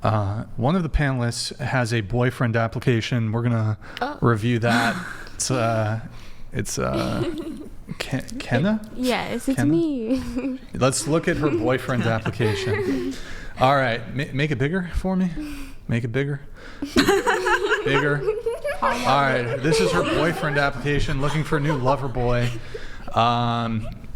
One of the panelists has a boyfriend application. We're gonna review that. It's Kenna? Yes, it's Kenna? me. Let's look at her boyfriend application. All right, make it bigger for me. Make it bigger. Bigger. All right, this is her boyfriend application, looking for a new lover boy.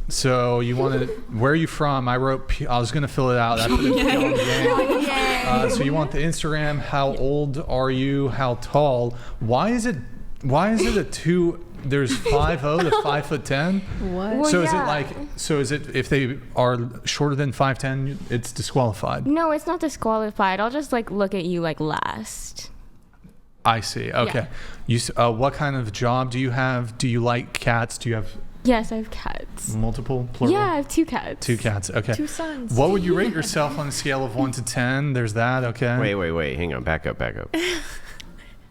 So you want to, where are you from? I was going to fill it out. I put it on the game. So you want the Instagram. How old are you? How tall? Why is it a two? There's 5'0" to 5'10". What? Well, So yeah. is it if they are shorter than 5'10", it's disqualified? No, it's not disqualified. I'll just look at you last. I see. Okay. What kind of job do you have? Do you like cats? Do you have Yes, I have cats. multiple, plural? Yeah, I have 2 cats. 2 cats. Okay. 2 sons. What would you rate yourself on a scale of 1 to 10? There's that. Okay. Wait. Hang on. Back up.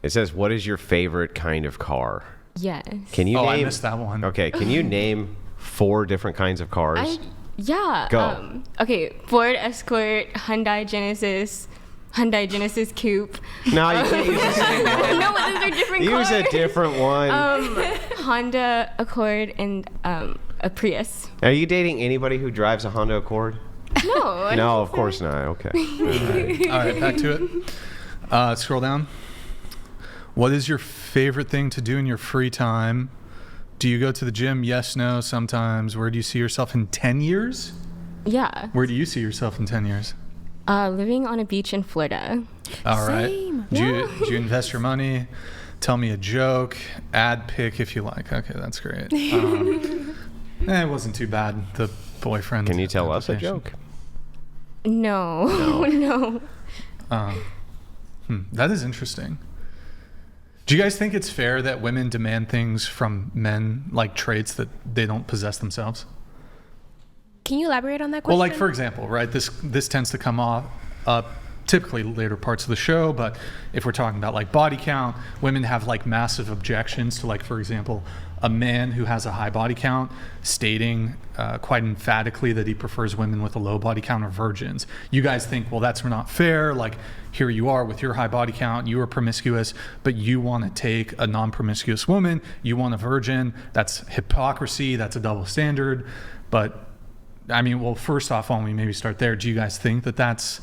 It says, what is your favorite kind of car? Yes. Can you name? I missed that one. Okay. Can you name 4 different kinds of cars? Yeah. Go. Okay. Ford Escort, Hyundai Genesis Coupe. No, you can't use the same one. No, those are different cars. Use a different one. Honda Accord and a Prius. Are you dating anybody who drives a Honda Accord? No. No, of course not. Okay. All right, back to it. Scroll down. What is your favorite thing to do in your free time? Do you go to the gym? Yes, no, sometimes. Where do you see yourself in 10 years? Yeah. Where do you see yourself in 10 years? Living on a beach in Florida. All right. Same. Do you invest your money? Tell me a joke. Ad pic if you like. Okay, that's great. It wasn't too bad, the boyfriend. Can you tell us a application. joke? No. No. That is interesting. Do you guys think it's fair that women demand things from men, like traits that they don't possess themselves? Can you elaborate on that question? Well, like for example, right? This tends to come up typically later parts of the show, but if we're talking about like body count, women have like massive objections to, like, for example, a man who has a high body count stating quite emphatically that he prefers women with a low body count or virgins. You guys think, well, that's not fair. Like, here you are with your high body count, you are promiscuous, but you want to take a non-promiscuous woman, you want a virgin. That's hypocrisy. That's a double standard. But I mean, well, first off, why don't we maybe start there? Do you guys think that that's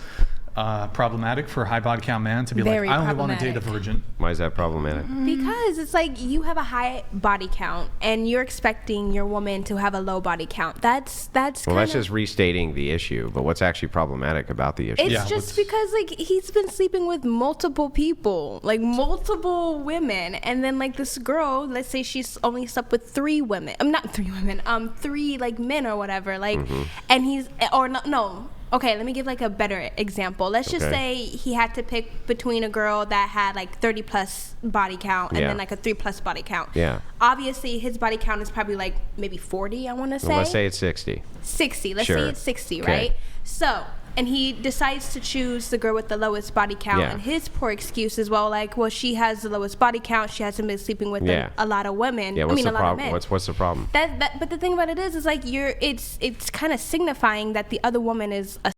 problematic for a high body count man to be Very like, I only want to date a problematic. virgin? Why is that problematic? Because it's like you have a high body count and you're expecting your woman to have a low body count. That's Well, that's just restating the issue, but what's actually problematic about the issue? It's Yeah, just because like he's been sleeping with multiple people, like multiple women, and then like this girl, let's say she's only slept with 3 women. Not 3 women. 3 like men or whatever. Like, and he's no. Okay, let me give like a better example. Let's just say he had to pick between a girl that had like 30 plus body count and then like a 3 plus body count. Yeah. Obviously, his body count is probably like maybe 40, I want to say. Well, let's say it's 60. 60. Let's Sure. say it's 60, Okay. right? So, and he decides to choose the girl with the lowest body count. Yeah. And his poor excuse is, well, like, well, she has the lowest body count. She hasn't been sleeping with a lot of women. Yeah, I what's mean, the a lot of problem? men. What's the problem? But the thing about it is like it's kind of signifying that the other woman is a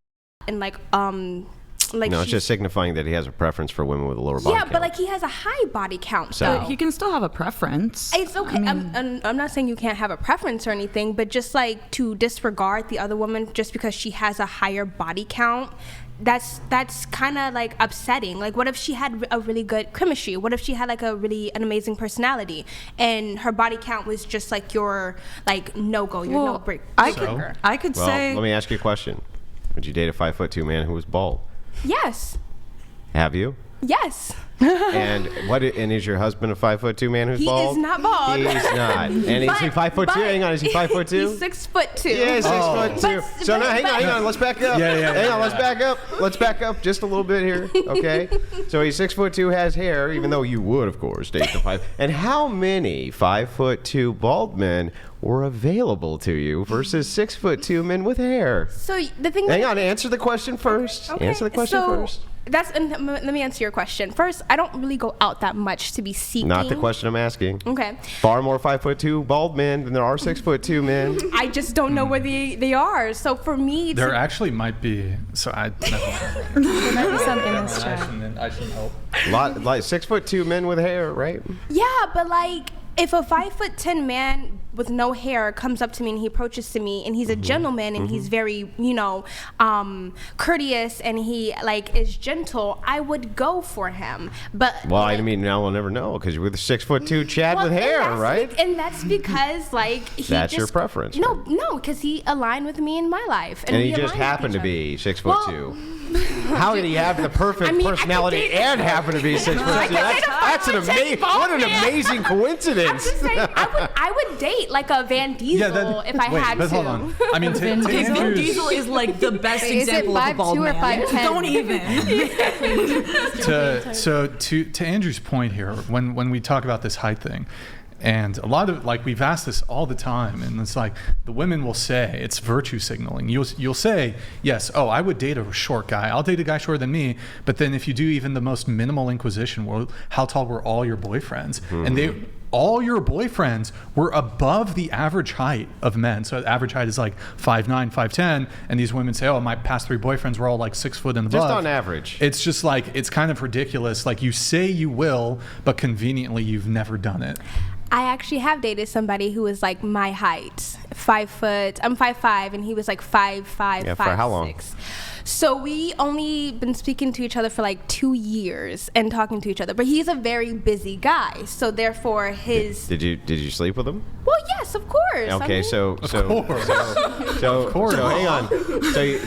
and like No, it's just signifying that he has a preference for women with a lower body count. but like he has a high body count. So- So But he can still have a preference. it's okay. I'm not saying you can't have a preference or anything, but just like to disregard the other woman just because she has a higher body count, that's kind of like upsetting. Like, what if she had a really good chemistry? What if she had like an amazing personality, and her body count was just like your like no go, your no break. I breaker? could Well, say. let me ask you a question. Would you date a 5'2" man who was bald? Yes. Have you? Yes. And is your husband a 5'2" man who's He bald? is not bald. He's not. And is he 5'2"? Hang on, is he 5'2"? He's 6'2". Yeah, 6'2". But- So now, but- hang on. Let's back up. Yeah. Hang on, let's back up. Let's back up just a little bit here, okay? So he's 6'2", has hair, even though you would, of course, date the 5. And how many 5'2" bald men were available to you versus 6'2" men with hair? So the thing. Hang on, answer the question first. Okay, Answer the question so first. let me answer your question. First, I don't really go out that much to be seeking. Not the question I'm asking. Okay. Far more 5'2" bald men than there are 6'2" men. I just don't know where they are. So for me, There actually might be. So I. There might be some in this chat. I shouldn't help. Like 6'2" men with hair, right? yeah, but like if a 5'10" man with no hair comes up to me and he approaches to me and he's a gentleman and he's very, courteous and he like is gentle, I would go for him. But Well, I mean, now we'll never know because you're with a 6'2" Chad with and hair, that's right? And that's because like That's your preference, No, because he aligned with me in my life, And we he just aligned with happened to each be 6'2". Well, How did he have the perfect I mean, I could personality date- and happen to be 6'2"? That's an 5'10" amazing. bald What an man. amazing I'm coincidence. just saying, I would date like a Van Diesel if I had but to. hold on. I mean, to Vin Andrew's, Diesel is like the best Wait, is it example of a bald 5'2" or man. 5'10"? Don't even. to Andrew's point here, when we talk about this height thing, and a lot of like we've asked this all the time, and it's like the women will say it's virtue signaling. You'll say yes, oh, I would date a short guy. I'll date a guy shorter than me. But then if you do even the most minimal inquisition, well, how tall were all your boyfriends? And all your boyfriends were above the average height of men. So average height is like 5'9", 5'10", and these women say, oh, my past 3 boyfriends were all like 6 foot and above. Just on average. It's just like, it's kind of ridiculous. Like you say you will, but conveniently you've never done it. I actually have dated somebody who was like my height, 5 foot. I'm 5'5", and he was like 5'5", Yeah, for how long? 5'6". So we only been speaking to each other for like 2 years and talking to each other. But he's a very busy guy, so therefore his. Did you sleep with him? Well, yes, of course. I Okay, mean, so hang on.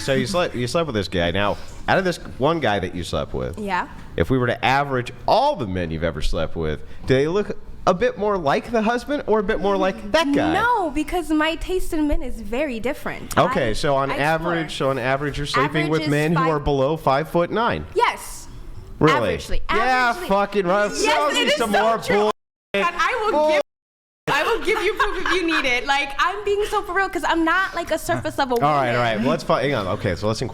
So you slept with this guy. Now, out of this one guy that you slept with, Yeah. if we were to average all the men you've ever slept with, do they look a bit more like the husband or a bit more like that guy? No, because my taste in men is very different. Okay, so on I average, explore. you're sleeping Average with is men who 5 are below 5'9". Yes. Really? Averagely. Yeah, Averagely. fucking right. Yes, Sell it me is some so more true. bull. God, I will give you proof if you need it. Like, I'm being so for real because I'm not like a surface level woman. All right. Well, let's hang on. Okay, so let's inquire.